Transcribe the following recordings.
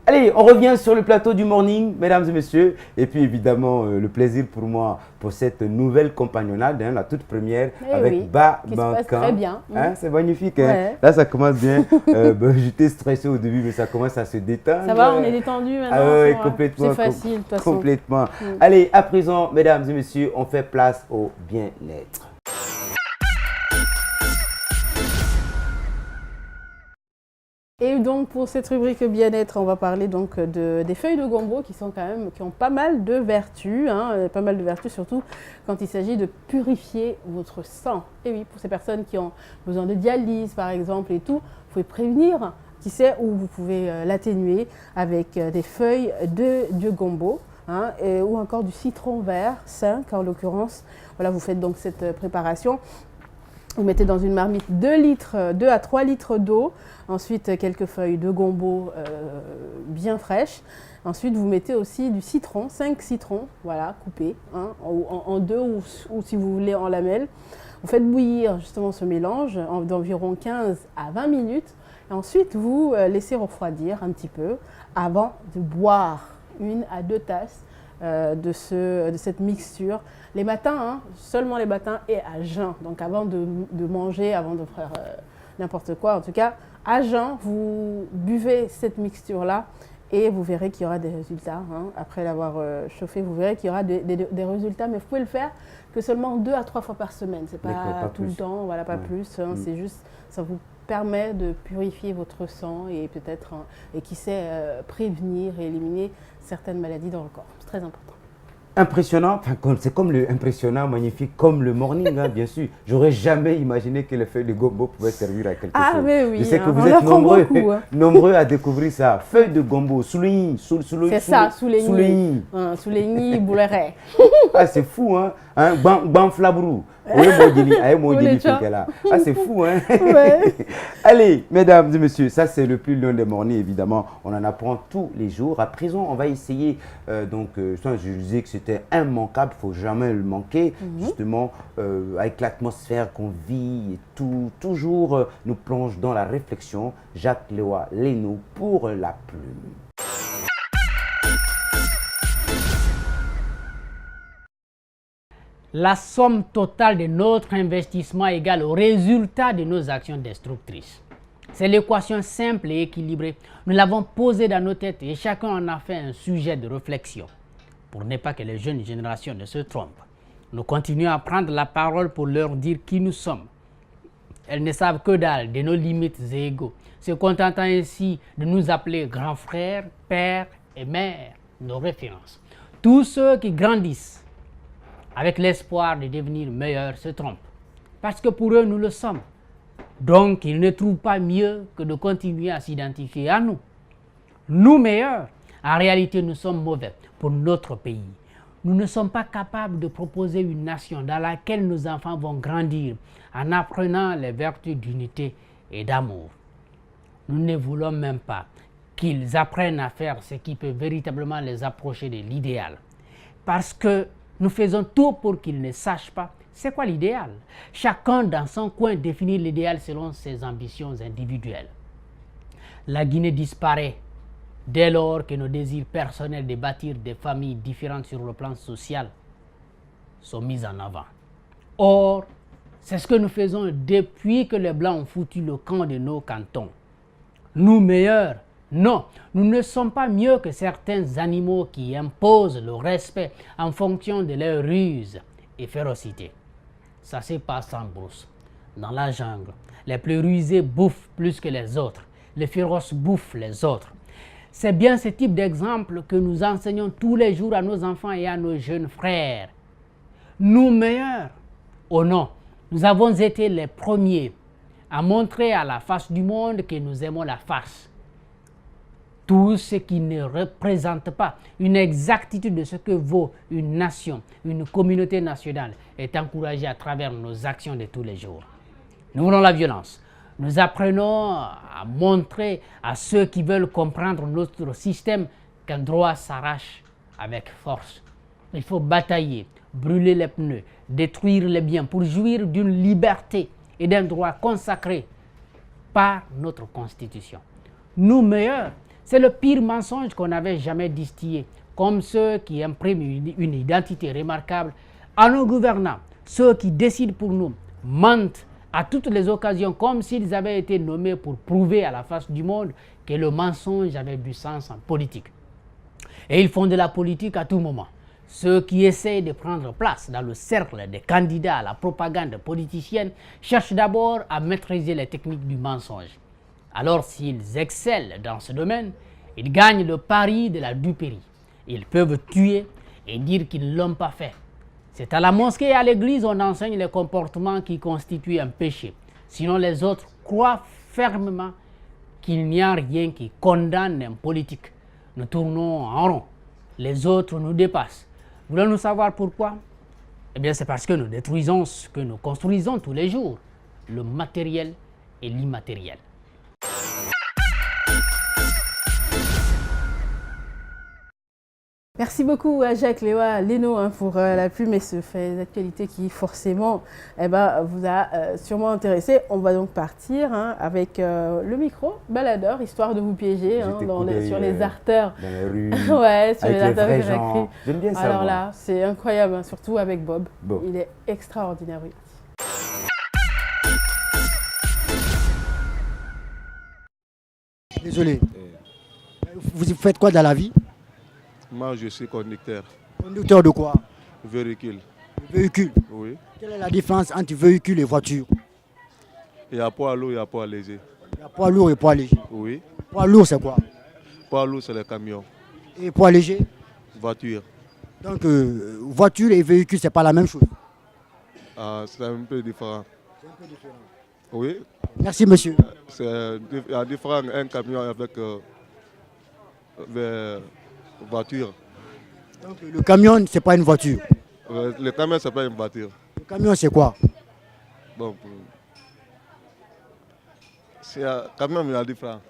Allez, on revient sur le plateau du morning, mesdames et messieurs. Et puis évidemment, le plaisir pour moi pour cette nouvelle compagnonnade, hein, la toute première, avec oui, Ba qui se passe très bien. Hein, c'est magnifique. Hein. Ouais. Là, ça commence bien. J'étais stressé au début, mais ça commence à se détendre. Ça va, on est détendu maintenant. Ah oui, complètement. C'est facile, de toute façon. Complètement. Allez, à présent, mesdames et messieurs, on fait place au bien-être. Et donc pour cette rubrique bien-être, on va parler donc des feuilles de gombo qui ont pas mal de vertus, hein, pas mal de vertus surtout quand il s'agit de purifier votre sang. Et oui, pour ces personnes qui ont besoin de dialyse par exemple et tout, vous pouvez prévenir, qui sait où vous pouvez l'atténuer avec des feuilles de gombo. Hein, ou encore du citron vert, 5 en l'occurrence. Voilà, vous faites donc cette préparation. Vous mettez dans une marmite 2 à 3 litres d'eau, ensuite quelques feuilles de gombo bien fraîches. Ensuite, vous mettez aussi du citron, 5 citrons, voilà, coupés, hein, en deux ou si vous voulez en lamelles. Vous faites bouillir justement ce mélange d'environ 15 à 20 minutes. Et ensuite, vous laissez refroidir un petit peu avant de boire 1 à 2 tasses de cette mixture. Les matins, hein, seulement les matins et à jeun. Donc avant de manger, avant de faire n'importe quoi, en tout cas, à jeun, vous buvez cette mixture-là et vous verrez qu'il y aura des résultats. Hein. Après l'avoir chauffé, vous verrez qu'il y aura des résultats, mais vous pouvez le faire que seulement 2 à 3 fois par semaine. C'est pas tout le temps, voilà, pas plus. Hein, c'est juste, ça vous permet de purifier votre sang et peut-être, et qui sait, prévenir et éliminer certaines maladies dans le corps. C'est très important. Impressionnant, c'est comme le impressionnant, magnifique, comme le morning, hein, bien sûr. J'aurais jamais imaginé que les feuilles de gombo pouvaient servir à quelque chose. Ah, mais oui, je sais que hein, vous êtes beaucoup, hein. nombreux à découvrir ça. Feuilles de gombo, souligny, c'est ça, souligny, souligny, bouleray. Ah, c'est fou, hein, banflabrou. Ah, c'est fou, hein. Ouais. Allez, mesdames et messieurs, ça c'est le plus long des mornings, évidemment. On en apprend tous les jours. À présent, on va essayer, je disais que c'était immanquable, il ne faut jamais le manquer, justement, avec l'atmosphère qu'on vit et tout, toujours nous plonge dans la réflexion. Jacques Léoa Leno pour la plume. La somme totale de notre investissement égale au résultat de nos actions destructrices. C'est l'équation simple et équilibrée. Nous l'avons posée dans nos têtes et chacun en a fait un sujet de réflexion. Pour ne pas que les jeunes générations ne se trompent, nous continuons à prendre la parole pour leur dire qui nous sommes. Elles ne savent que dalle de nos limites et égaux, se contentant ainsi de nous appeler grands frères, pères et mères, nos références. Tous ceux qui grandissent avec l'espoir de devenir meilleurs se trompent, parce que pour eux, nous le sommes. Donc, ils ne trouvent pas mieux que de continuer à s'identifier à nous. Nous meilleurs, en réalité, nous sommes mauvais pour notre pays. Nous ne sommes pas capables de proposer une nation dans laquelle nos enfants vont grandir en apprenant les vertus d'unité et d'amour. Nous ne voulons même pas qu'ils apprennent à faire ce qui peut véritablement les approcher de l'idéal. Parce que nous faisons tout pour qu'ils ne sachent pas c'est quoi l'idéal. Chacun dans son coin définit l'idéal selon ses ambitions individuelles. La Guinée disparaît dès lors que nos désirs personnels de bâtir des familles différentes sur le plan social sont mis en avant. Or, c'est ce que nous faisons depuis que les Blancs ont foutu le camp de nos cantons. Nous meilleurs, non, nous ne sommes pas mieux que certains animaux qui imposent le respect en fonction de leur ruse et férocité. Ça se passe en brousse, dans la jungle. Les plus rusés bouffent plus que les autres. Les féroces bouffent les autres. C'est bien ce type d'exemple que nous enseignons tous les jours à nos enfants et à nos jeunes frères. Nous meilleurs, oh non, nous avons été les premiers à montrer à la face du monde que nous aimons la farce. Tout ce qui ne représente pas une exactitude de ce que vaut une nation, une communauté nationale, est encouragé à travers nos actions de tous les jours. Nous voulons la violence. Nous apprenons à montrer à ceux qui veulent comprendre notre système qu'un droit s'arrache avec force. Il faut batailler, brûler les pneus, détruire les biens pour jouir d'une liberté et d'un droit consacré par notre Constitution. Nous meilleurs, C'est le pire mensonge qu'on n'avait jamais distillé, comme ceux qui impriment une identité remarquable à nos gouvernants, ceux qui décident pour nous, mentent à toutes les occasions comme s'ils avaient été nommés pour prouver à la face du monde que le mensonge avait du sens en politique. Et ils font de la politique à tout moment. Ceux qui essayent de prendre place dans le cercle des candidats à la propagande politicienne cherchent d'abord à maîtriser les techniques du mensonge. Alors s'ils excellent dans ce domaine, ils gagnent le pari de la duperie. Ils peuvent tuer et dire qu'ils ne l'ont pas fait. C'est à la mosquée et à l'église qu'on enseigne les comportements qui constituent un péché. Sinon les autres croient fermement qu'il n'y a rien qui condamne un politique. Nous tournons en rond. Les autres nous dépassent. Voulons-nous savoir pourquoi? Eh bien, c'est parce que nous détruisons ce que nous construisons tous les jours, le matériel et l'immatériel. Merci beaucoup à Jacques Léa Leno pour la plume et ce fait d'actualité qui forcément vous a sûrement intéressé. On va donc partir avec le micro baladeur, histoire de vous piéger sur les artères. Dans les rues, ouais, sur avec les artères vrais que gens. J'aime bien ça. Alors là, c'est incroyable, surtout avec Bob. Bon. Il est extraordinaire, oui. Désolé. Vous faites quoi dans la vie? Moi, je suis conducteur. Conducteur de quoi? Véhicule. Véhicule. Oui. Quelle est la différence entre véhicule et voiture? Il y a poids lourd, il y a poids léger. Il y a poids lourd et poids léger. Oui. Poids lourd, c'est quoi? Poids lourd, c'est le camion. Et poids léger? Voiture. Donc, voiture et véhicule, c'est pas la même chose. Ah, c'est un peu différent. C'est un peu différent. Oui. Merci, monsieur. Il y a différent un camion avec voiture. Donc, le camion, c'est pas une voiture. Le camion, c'est pas une voiture. Le camion, c'est quoi? Bon, c'est un camion, mais il y a différent.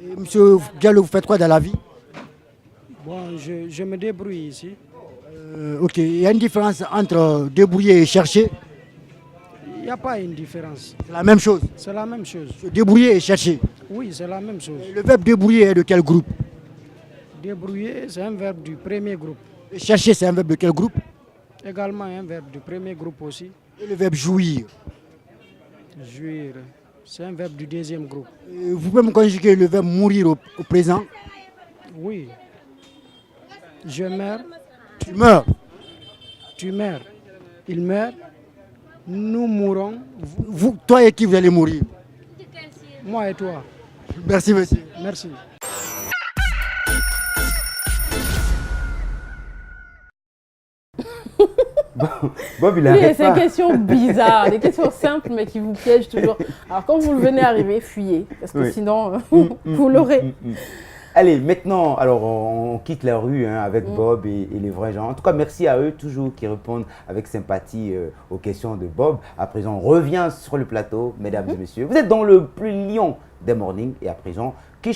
Et monsieur Diallo, vous faites quoi dans la vie? Bon, je me débrouille ici. Ok, il y a une différence entre débrouiller et chercher. Il n'y a pas une différence. C'est la même chose. C'est la même chose. Débrouiller et chercher. Oui, c'est la même chose. Et le verbe débrouiller est de quel groupe? Débrouiller, c'est un verbe du premier groupe. Et chercher, c'est un verbe de quel groupe? Également un verbe du premier groupe aussi. Et le verbe jouir? Jouir, c'est un verbe du deuxième groupe. Et vous pouvez me conjuguer le verbe mourir au présent? Oui. Je meurs, Tu meurs. tu meurs. Il meurt. Nous mourrons. Vous, toi et qui vous allez mourir? Moi et toi. Merci, monsieur. Merci. Bob, il Oui, arrête c'est pas. des questions bizarres, des questions simples mais qui vous piègent toujours. Alors quand vous le venez arriver, fuyez, parce que Oui. sinon, vous l'aurez. Allez, maintenant, alors on quitte la rue avec Bob et les vrais gens. En tout cas, merci à eux toujours qui répondent avec sympathie aux questions de Bob. À présent, on revient sur le plateau, mesdames et messieurs. Vous êtes dans le plus lion des mornings et à présent, qui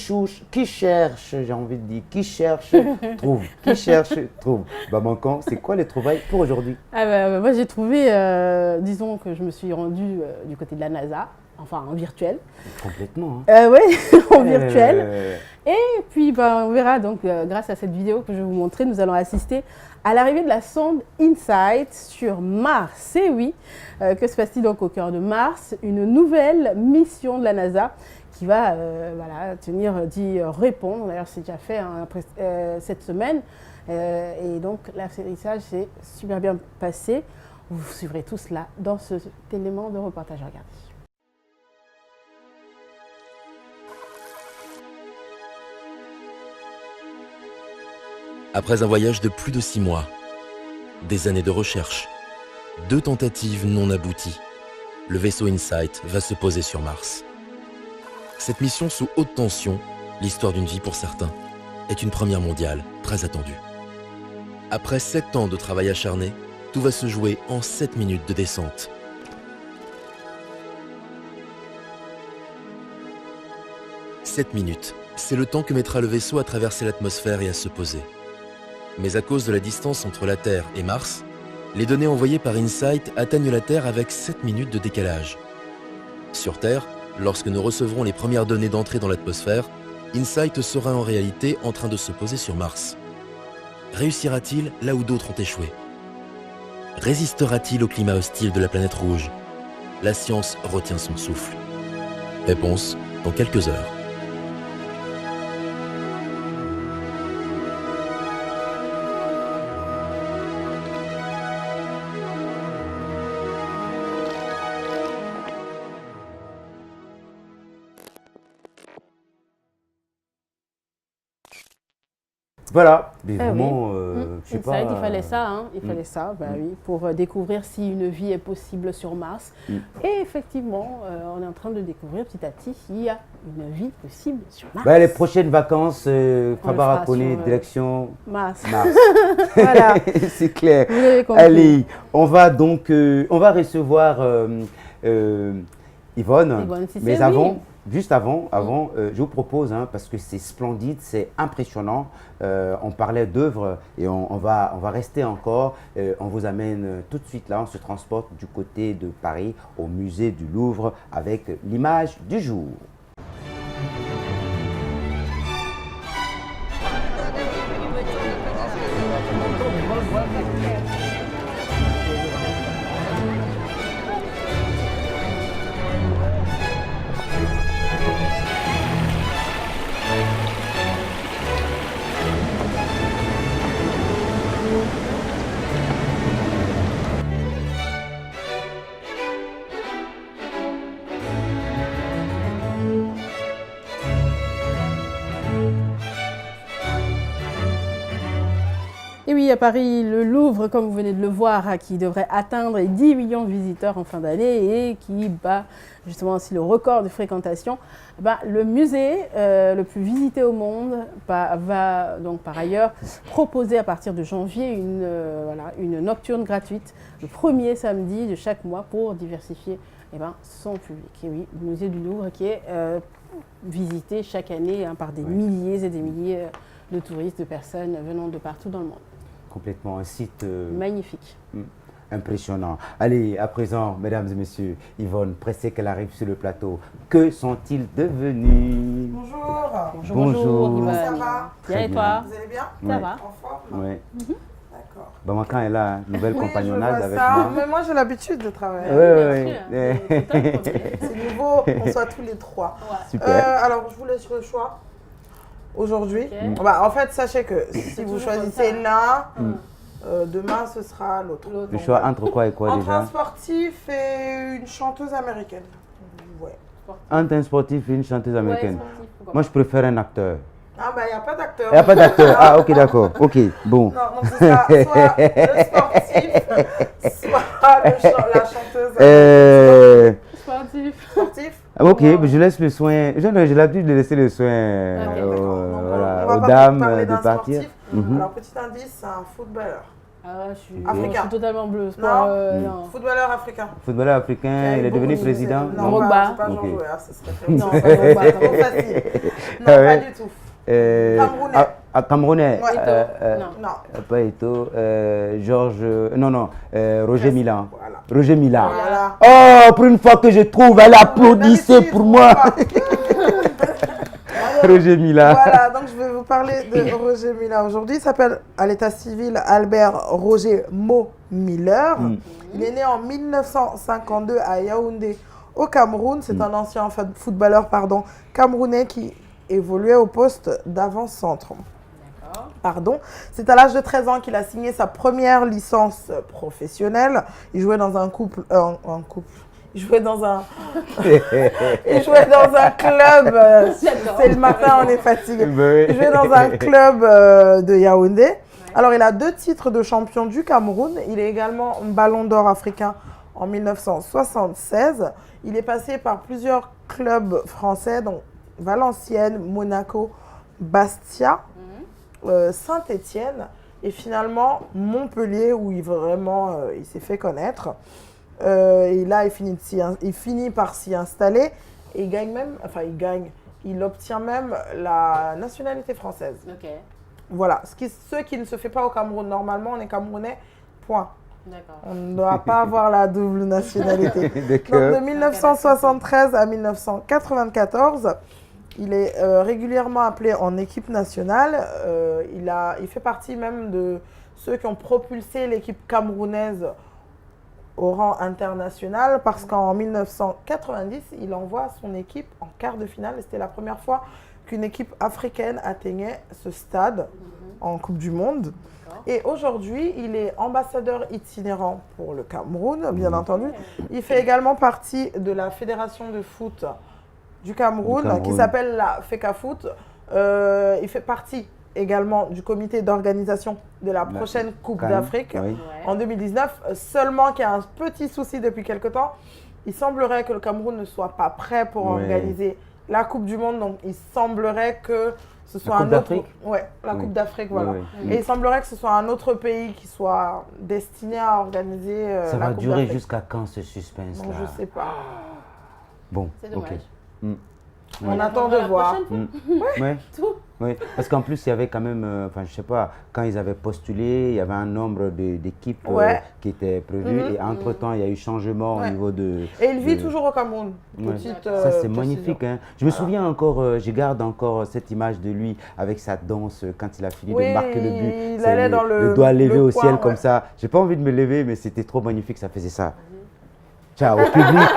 cherche, j'ai envie de dire, qui cherche, trouve. Qui cherche, trouve. Babankan, c'est quoi les trouvailles pour aujourd'hui? Moi j'ai trouvé, disons que je me suis rendue du côté de la NASA, enfin en virtuel. Complètement. Hein. Oui, en virtuel. Et puis on verra donc grâce à cette vidéo que je vais vous montrer, nous allons assister à l'arrivée de la sonde InSight sur Mars. Et oui, que se passe-t-il donc au cœur de Mars? Une nouvelle mission de la NASA qui va d'y répondre. D'ailleurs, c'est déjà fait après cette semaine. Et donc, l'atterrissage s'est super bien passé. Vous suivrez tout cela dans cet élément de reportage. Regardez. Après un voyage de plus de 6 mois, des années de recherche, 2 tentatives non abouties, le vaisseau InSight va se poser sur Mars. Cette mission sous haute tension, l'histoire d'une vie pour certains, est une première mondiale très attendue. Après 7 ans de travail acharné, tout va se jouer en 7 minutes de descente. « 7 minutes, c'est le temps que mettra le vaisseau à traverser l'atmosphère et à se poser. Mais à cause de la distance entre la Terre et Mars, les données envoyées par InSight atteignent la Terre avec 7 minutes de décalage. Sur Terre, lorsque nous recevrons les premières données d'entrée dans l'atmosphère, Insight sera en réalité en train de se poser sur Mars. Réussira-t-il là où d'autres ont échoué? Résistera-t-il au climat hostile de la planète rouge? La science retient son souffle. Réponse dans quelques heures. Voilà, mais Eh vraiment, oui. je sais Inside, pas. il fallait ça, hein. Il fallait ça, bah oui, pour découvrir si une vie est possible sur Mars. Et effectivement, on est en train de découvrir petit à petit s'il y a une vie possible sur Mars. Bah, les prochaines vacances, On Fabara le fera connaît, sur, direction Mars. Mars. Voilà. C'est clair. Vous l'avez compris. Allez, on va donc on va recevoir Yvonne. Yvonne Cissé, Mais oui. avant, juste avant, je vous propose, hein, parce que c'est splendide, c'est impressionnant. On parlait d'œuvres et on va rester encore. On vous amène tout de suite là, on se transporte du côté de Paris au musée du Louvre avec l'image du jour. Et oui, à Paris, le Louvre, comme vous venez de le voir, qui devrait atteindre les 10 millions de visiteurs en fin d'année et qui bat justement aussi le record de fréquentation. Le musée le plus visité au monde va donc par ailleurs proposer à partir de janvier une nocturne gratuite le premier samedi de chaque mois pour diversifier son public. Et oui, le musée du Louvre qui est visité chaque année par des milliers et des milliers de touristes, de personnes venant de partout dans le monde. Complètement un site magnifique. Impressionnant. Allez, à présent, mesdames et messieurs, Yvonne, pressée qu'elle arrive sur le plateau, que sont-ils devenus? Bonjour. Bonjour. Yvonne. Ça va? Bien et toi? Vous allez bien? Ça Ouais. va. En forme? Ouais. D'accord. Bamakan est là, nouvelle Oui, compagnonnade je vois avec ça. moi. Mais moi, j'ai l'habitude de travailler. Ouais, Bien sûr, c'est un problème. C'est nouveau qu'on soit tous les trois. Super. Alors, je vous laisse le choix aujourd'hui. Ok. En fait, sachez que si vous choisissez l'un, demain, ce sera l'autre. Le choix entre quoi et quoi Entre déjà? un sportif et une chanteuse américaine. Ouais. Entre un sportif et une chanteuse américaine. sportif, pourquoi Moi, je préfère un acteur. Ah, il n'y a pas d'acteur. Il n'y a pas d'acteur. Ah, ok, d'accord. Ok, bon. Non, donc ce sera soit le sportif, soit la chanteuse sportif. Ok, mais je laisse le soin. J'ai l'habitude de laisser le soin Donc, on va aux pas dames parler de d'un partir. sportif. Mhm. Alors, petit indice, c'est un footballeur. Je suis Africain. totalement bleu. Sport, non. Footballeur africain. Footballeur africain, il est devenu président. Non, Drogba. c'est pas Jean Ok. Joueur, ce serait très Non, trop facile. Non, Ah ouais. pas du tout. Camerounais. Camerounais. Ouais. Non. Pas Eto'o. Roger Milan. Voilà. Roger Milan. Voilà. Oh, pour une fois que je trouve, elle applaudissait D'habitude, pour on moi. voit. Roger Milan. Voilà, donc je vais vous parler de Roger Miller aujourd'hui. Il s'appelle à l'état civil Albert Roger Mo Miller. Il est né en 1952 à Yaoundé, au Cameroun. C'est un ancien footballeur camerounais qui évoluait au poste d'avant-centre. C'est à l'âge de 13 ans qu'il a signé sa première licence professionnelle. Il jouait dans un Il jouait dans un club. C'est le matin, on est fatigué. Il jouait dans un club de Yaoundé. Alors, il a 2 titres de champion du Cameroun. Il est également ballon d'or africain en 1976. Il est passé par plusieurs clubs français, dont Valenciennes, Monaco, Bastia, Saint-Étienne et finalement Montpellier, où il s'est fait connaître. Et là, il finit par s'y installer et il obtient même la nationalité française. Ok. Voilà, ce qui ne se fait pas au Cameroun. Normalement, on est Camerounais, point. D'accord. On ne doit pas avoir la double nationalité. Donc, D'accord. de 1973 à 1994, Il est régulièrement appelé en équipe nationale. Il fait partie même de ceux qui ont propulsé l'équipe camerounaise au rang international parce qu'en 1990, il envoie son équipe en quart de finale. C'était la première fois qu'une équipe africaine atteignait ce stade en Coupe du Monde. Et aujourd'hui, il est ambassadeur itinérant pour le Cameroun, bien entendu. Il fait également partie de la fédération de foot du Cameroun. Qui s'appelle la FECAFOOT. Il fait partie également du comité d'organisation de la prochaine Coupe d'Afrique en 2019. Seulement qu'il y a un petit souci depuis quelque temps. Il semblerait que le Cameroun ne soit pas prêt pour organiser la Coupe du Monde. Donc, il semblerait que ce soit un autre... la Coupe d'Afrique, voilà. Et il semblerait que ce soit un autre pays qui soit destiné à organiser la Coupe d'Afrique. Ça va durer jusqu'à quand ce suspense-là? Je ne sais pas. Bon, c'est dommage. On attend de voir. Oui, parce qu'en plus, il y avait quand même, enfin, je sais pas, quand ils avaient postulé, il y avait un nombre d'équipes qui étaient prévues. Et entre-temps, il y a eu changement au niveau de... Et il vit toujours au Cameroun. Ça, c'est magnifique. Hein. Je me souviens encore, je garde encore cette image de lui avec sa danse quand il a fini de marquer le but. Il allait dans le doigt levé au ciel comme ça. J'ai pas envie de me lever, mais c'était trop magnifique, ça faisait ça. Ciao, au public.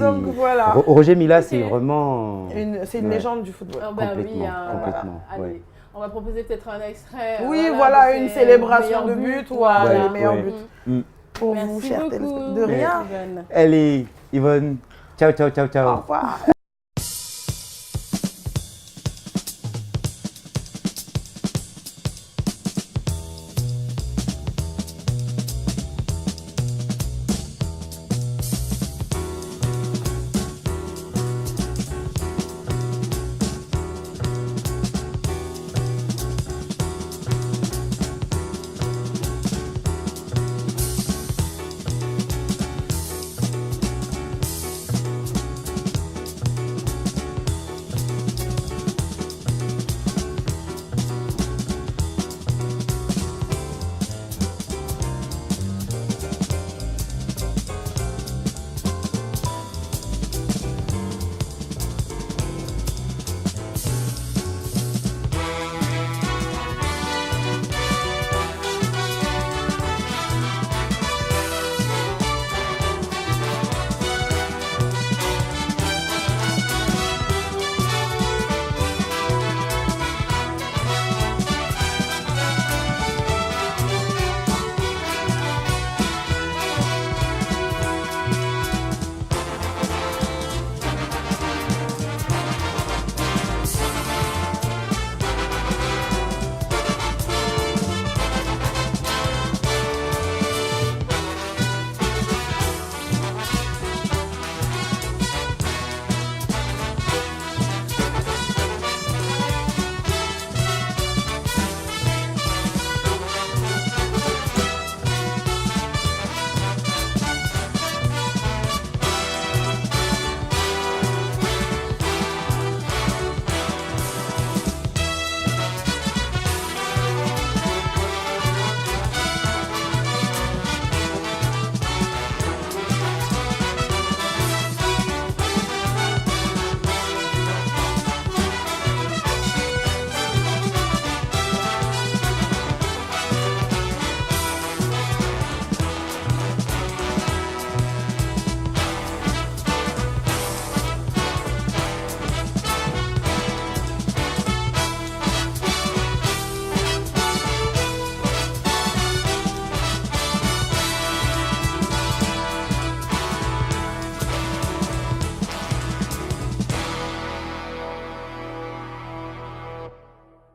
Donc voilà. Roger Mila, c'est vraiment... C'est une légende du football. Complètement. Allez, on va proposer peut-être un extrait. Voilà, une célébration de but ou les meilleurs buts. Pour vous, chers téléspectateurs. De rien. Allez, Yvonne. Ciao. Au revoir.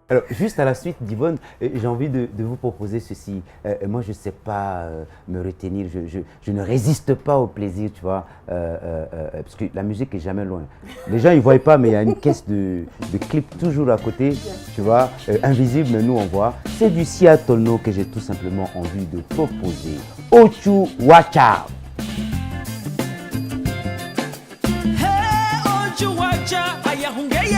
Alors, juste à la suite d'Yvonne, j'ai envie de vous proposer ceci. Moi, je ne sais pas me retenir, je ne résiste pas au plaisir, tu vois, parce que la musique est jamais loin. Les gens, ils ne voient pas, mais il y a une caisse de clips toujours à côté, tu vois, invisible, mais nous, on voit. C'est du Sia Tolno que j'ai tout simplement envie de proposer. Ochu Wacha. Hey, Ochu Wacha, ayahungeye.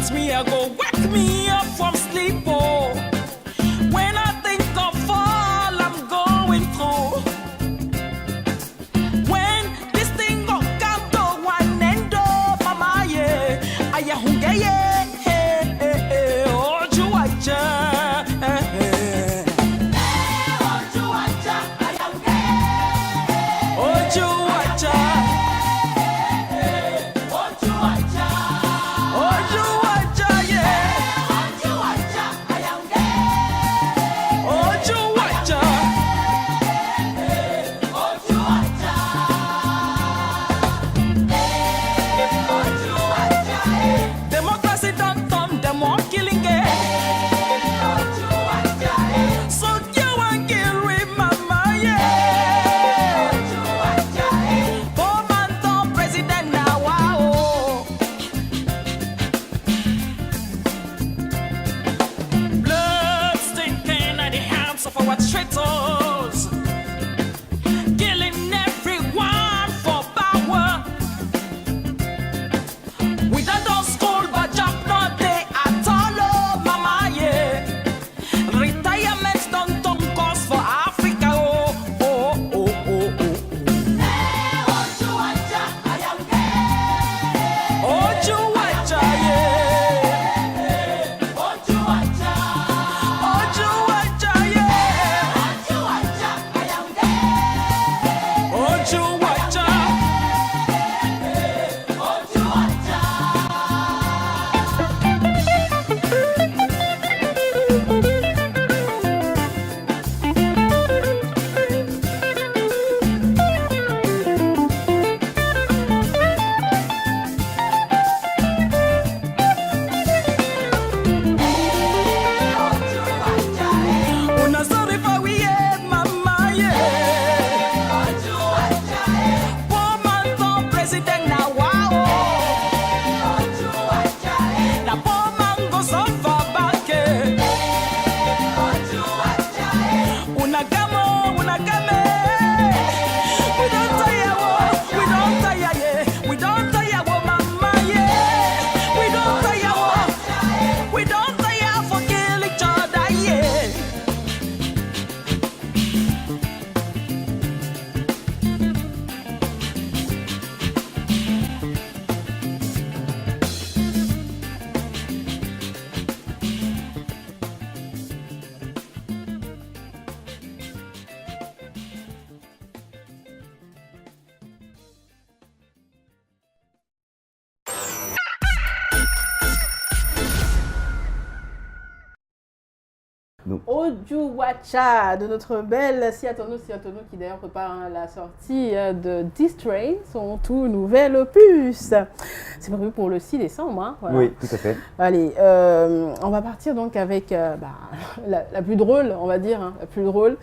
nights me I go wake me up from sleep. Oh, when I think of all I'm going through, when this thing gon' come to one end, oh mama yeah, I hunge yeah, oh juaja. Democracy done done, them all killing it. So you and kill with mama, yeah. Poor man turn president now, wow. Blood stinking at the hands of our traitors, killing everyone for power. Without those school, but job not there at all, oh mama, yeah. Retirement don't cost for Africa, oh, oh, oh, oh, oh. Ojuwaja, yeah. Ojuwaja, yeah. Ojuwaja. Una sorry for we, yeah, mama, yeah. Poor man turn president now, wow. The poor man go suffer back, eh. Una come, we don't tire, oh, we don't tire, yeah. We don't tire, oh, mama, yeah. We don't tire, oh, we don't tire for kill each other, yeah. Ojuwacha de notre belle Siatono qui d'ailleurs prépare la sortie de Distrain, son tout nouvel opus. C'est prévu pour le 6 décembre. Hein, voilà. Oui, tout à fait. Allez, on va partir donc avec la plus drôle, on va dire, hein, la plus drôle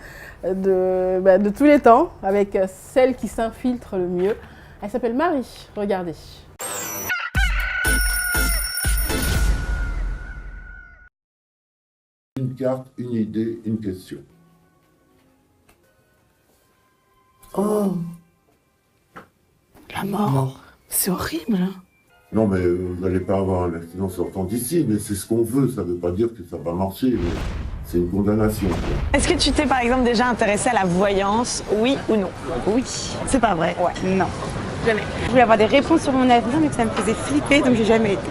de tous les temps, avec celle qui s'infiltre le mieux. Elle s'appelle Marie, regardez. Une carte, une idée, une question. Oh, la mort, c'est horrible. Hein. Non, mais vous n'allez pas avoir un accident sortant d'ici, mais c'est ce qu'on veut. Ça ne veut pas dire que ça va marcher, mais c'est une condamnation. Est-ce que tu t'es par exemple déjà intéressé à la voyance, oui ou non? Oui. C'est pas vrai? Ouais. Non. Jamais. Je voulais avoir des réponses sur mon avenir, mais que ça me faisait flipper, donc j'ai jamais été.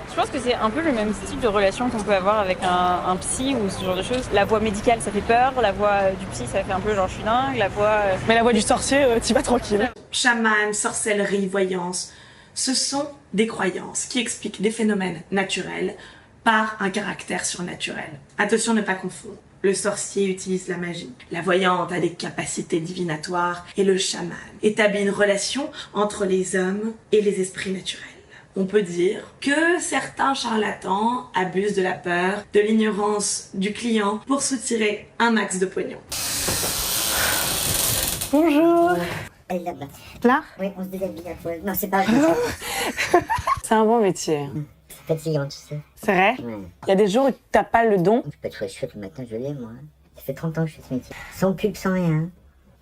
Je pense que c'est un peu le même style de relation qu'on peut avoir avec un psy ou ce genre de choses. La voix médicale, ça fait peur. La voix du psy, ça fait un peu genre je suis dingue. La voix... Mais la voix du sorcier, t'y vas tranquille. Chaman, sorcellerie, voyance, ce sont des croyances qui expliquent des phénomènes naturels par un caractère surnaturel. Attention à ne pas confondre. Le sorcier utilise la magie. La voyante a des capacités divinatoires et le chaman établit une relation entre les hommes et les esprits naturels. On peut dire que certains charlatans abusent de la peur, de l'ignorance du client pour soutirer un max de pognon. Bonjour. Elle est là-bas. Là? Oui, on se déshabille à poil. Non, c'est pas vrai. C'est un bon métier. C'est fatigant, tu sais. C'est vrai? Ouais. Il y a des jours où t'as pas le don. Je peux être chouette le matin, je l'ai, moi. Ça fait 30 ans que je fais ce métier. Sans pub, sans rien.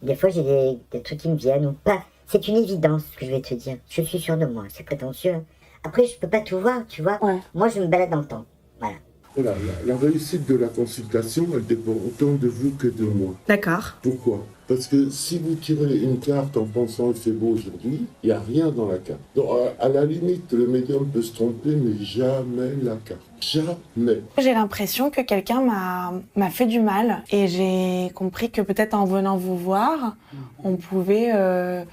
Des fois, j'ai des trucs qui me viennent ou pas. C'est une évidence ce que je vais te dire. Je suis sûre de moi, c'est prétentieux. Après, je peux pas tout voir, tu vois. Moi, je me balade dans le temps. Voilà. Voilà, la réussite de la consultation, elle dépend autant de vous que de moi. D'accord. Pourquoi? Parce que si vous tirez une carte en pensant qu'il fait beau aujourd'hui, il n'y a rien dans la carte. Donc, à la limite, le médium peut se tromper, mais jamais la carte. Jamais. J'ai l'impression que quelqu'un m'a fait du mal et j'ai compris que peut-être en venant vous voir, on pouvait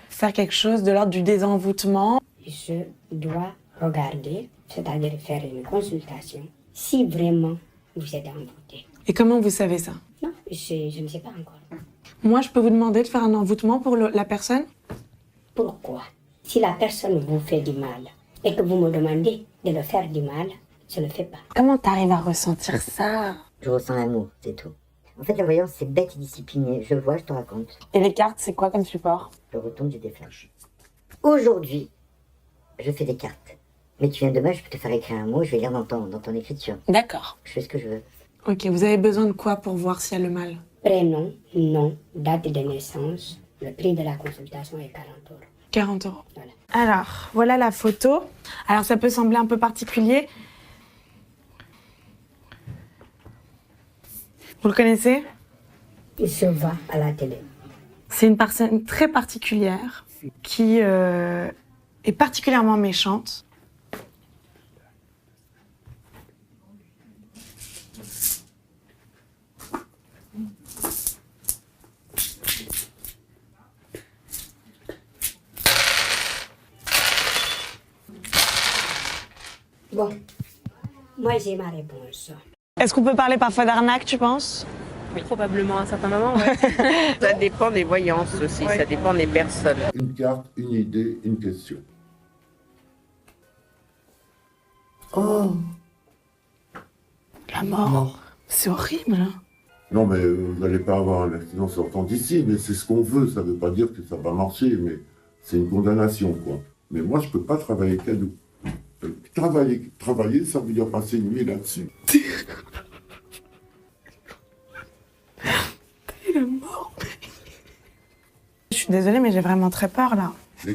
faire quelque chose de l'ordre du désenvoûtement. Je dois regarder, c'est-à-dire faire une consultation, si vraiment vous êtes envoûté. Et comment vous savez ça? Non, je ne sais pas encore. Moi, je peux vous demander de faire un envoûtement pour la personne? Pourquoi? Si la personne vous fait du mal et que vous me demandez de le faire du mal, je ne le fais pas. Comment t'arrives à ressentir ça? Je ressens l'amour, c'est tout. En fait, la voyance, c'est bête et discipliné. Je vois, je te raconte. Et les cartes, c'est quoi comme support? Je retourne, j'ai des flashs. Aujourd'hui, je fais des cartes. Mais tu viens demain, je peux te faire écrire un mot, je vais lire dans ton écriture. D'accord. Je fais ce que je veux. Ok, vous avez besoin de quoi pour voir s'il y a le mal? Prénom, nom, date de naissance. Le prix de la consultation est 40 €. 40 €. Voilà. Alors, voilà la photo. Alors, ça peut sembler un peu particulier. Vous le connaissez? Il se voit à la télé. C'est une personne très particulière qui est particulièrement méchante. Bon, moi j'ai ma réponse. Est-ce qu'on peut parler parfois d'arnaque, tu penses? Oui, probablement à un certain moment, ouais. Ça dépend des voyances aussi, ça dépend des personnes. Une carte, une idée, une question. Oh, la mort, c'est horrible. Hein. Non, mais vous n'allez pas avoir un accident sortant d'ici, mais c'est ce qu'on veut. Ça ne veut pas dire que ça va marcher, mais c'est une condamnation, quoi. Mais moi, je ne peux pas travailler cadeau. Travailler, ça veut dire passer une nuit là-dessus. Il est mort. Je suis désolée, mais j'ai vraiment très peur, là. Je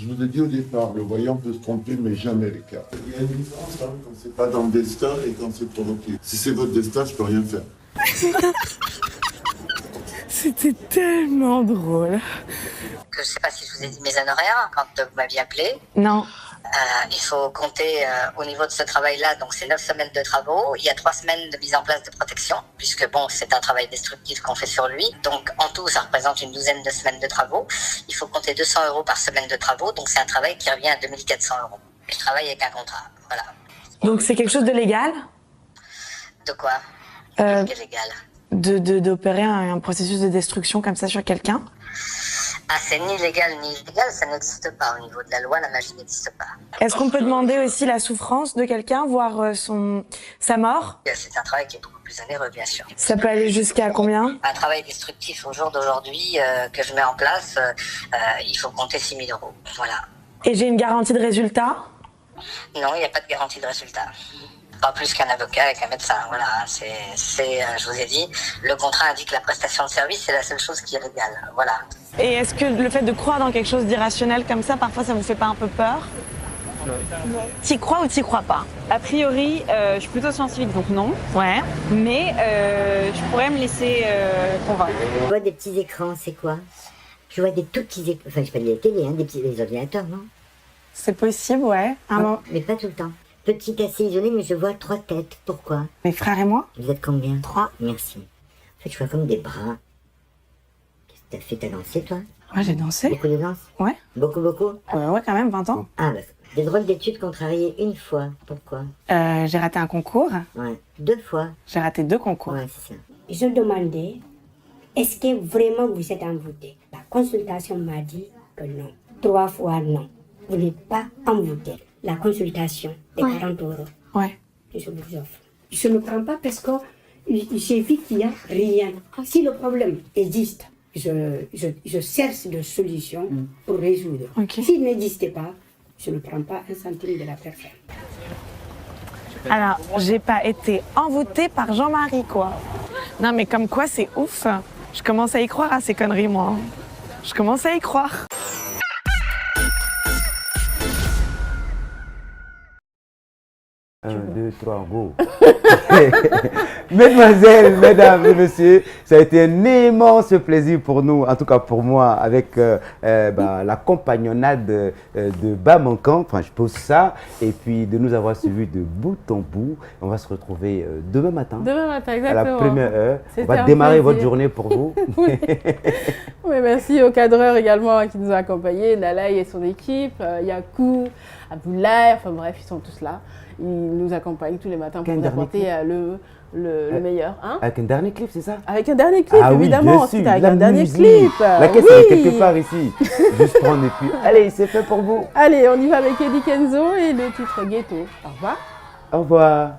vous ai dit au départ, le voyant peut se tromper, mais jamais les cartes. Il y a une différence quand c'est pas dans le destin et quand c'est provoqué. Si c'est votre destin, je peux rien faire. C'était tellement drôle. Je sais pas si je vous ai dit mes honoraires quand vous m'aviez appelé. Non. Il faut compter au niveau de ce travail-là, donc c'est 9 semaines de travaux. Il y a 3 semaines de mise en place de protection, puisque bon, c'est un travail destructif qu'on fait sur lui. Donc en tout, ça représente une douzaine de semaines de travaux. Il faut compter 200 € par semaine de travaux, donc c'est un travail qui revient à 2400 €. Je travaille avec un contrat, voilà. Donc c'est quelque chose de légal? De quoi? Qu'est-ce qui est légal? D'opérer un processus de destruction comme ça sur quelqu'un? Ah, c'est ni légal ni illégal, ça n'existe pas. Au niveau de la loi, la magie n'existe pas. Est-ce qu'on peut demander aussi la souffrance de quelqu'un, voire sa mort? C'est un travail qui est beaucoup plus onéreux, bien sûr. Ça peut aller jusqu'à combien? Un travail destructif au jour d'aujourd'hui que je mets en place, il faut compter 6 000 €. Voilà. Et j'ai une garantie de résultat? Non, il n'y a pas de garantie de résultat. Pas plus qu'un avocat avec un médecin, voilà. Je vous ai dit, le contrat indique la prestation de service, c'est la seule chose qui est légale, voilà. Et est-ce que le fait de croire dans quelque chose d'irrationnel comme ça, parfois ça vous fait pas un peu peur? Non. T'y crois ou t'y crois pas? A priori, je suis plutôt scientifique, donc non. Ouais. Mais je pourrais me laisser convaincre. Je vois des petits écrans, c'est quoi? Je vois des tout petits écrans, enfin je parle des télé, hein, des ordinateurs, non? C'est possible, ouais. Mais pas tout le temps. Petit assez isolé, mais je vois 3 têtes. Pourquoi? Mes frères et moi? Vous êtes combien? 3. Merci. En fait, je vois comme des bras. Qu'est-ce que t'as fait? T'as dansé, toi? Ouais, j'ai dansé. Beaucoup de danse? Ouais. Beaucoup? Ouais, quand même, 20 ans. Ah, bah, des drôles d'études contrariées une fois. Pourquoi? J'ai raté un concours. Ouais. 2 fois. J'ai raté 2 concours. Ouais, c'est ça. Je demandais, est-ce que vraiment vous êtes envoûté? La consultation m'a dit que non. 3 fois non. Vous n'êtes pas envoûté. La consultation de 40 €. Ouais. Je vous offre. Je ne prends pas parce que j'ai vu qu'il n'y a rien. Si le problème existe, je cherche des solutions pour résoudre. Okay. S'il n'existe pas, je ne prends pas un centime de la personne. Alors, j'ai pas été envoûtée par Jean-Marie, quoi. Non, mais comme quoi, c'est ouf. Je commence à y croire à ces conneries, moi. Je commence à y croire. 1, 2, 3, go. Mesdemoiselles, mesdames et messieurs, ça a été un immense plaisir pour nous, en tout cas pour moi, avec la compagnonnade de Bamankan, enfin je pose ça, et puis de nous avoir suivis de bout en bout. On va se retrouver demain matin. Demain matin, exactement. À la première heure. On va C'était démarrer plaisir. votre journée pour vous. Oui. Oui, merci au cadreur également qui nous a accompagnés, Nalaï et son équipe, Yakou, Aboulaye, enfin bref, ils sont tous là. Ils nous accompagnent tous les matins pour nous apporter le meilleur. Hein? Avec un dernier clip, c'est ça? Avec un dernier clip, évidemment. Oui, Avec un dernier clip. La caisse elle est quelque part ici. Juste prendre et puis. Allez, c'est fait pour vous. Allez, on y va avec Eddie Kenzo et le titre Ghetto. Au revoir. Au revoir.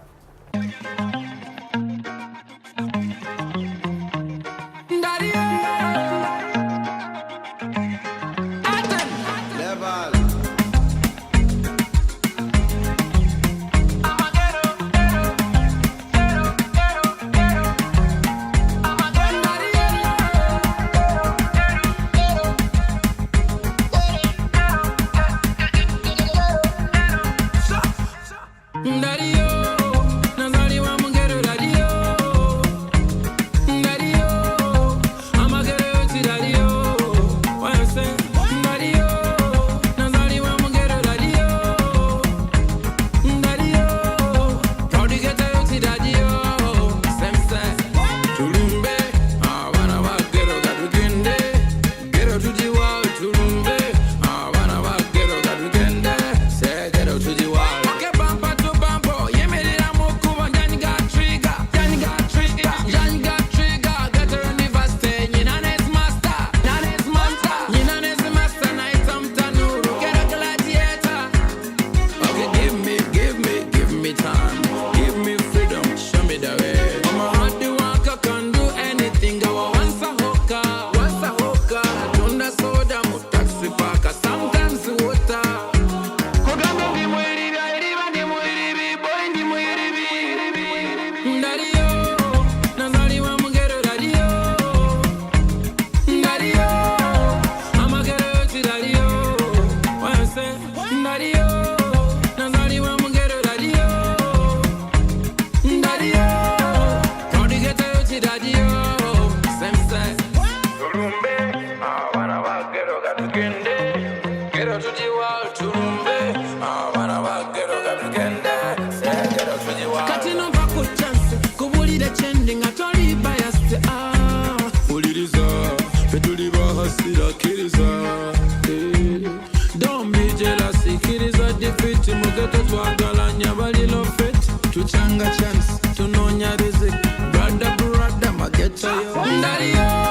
Tuchanga chance, tunonya riziki. Brother, my get to you.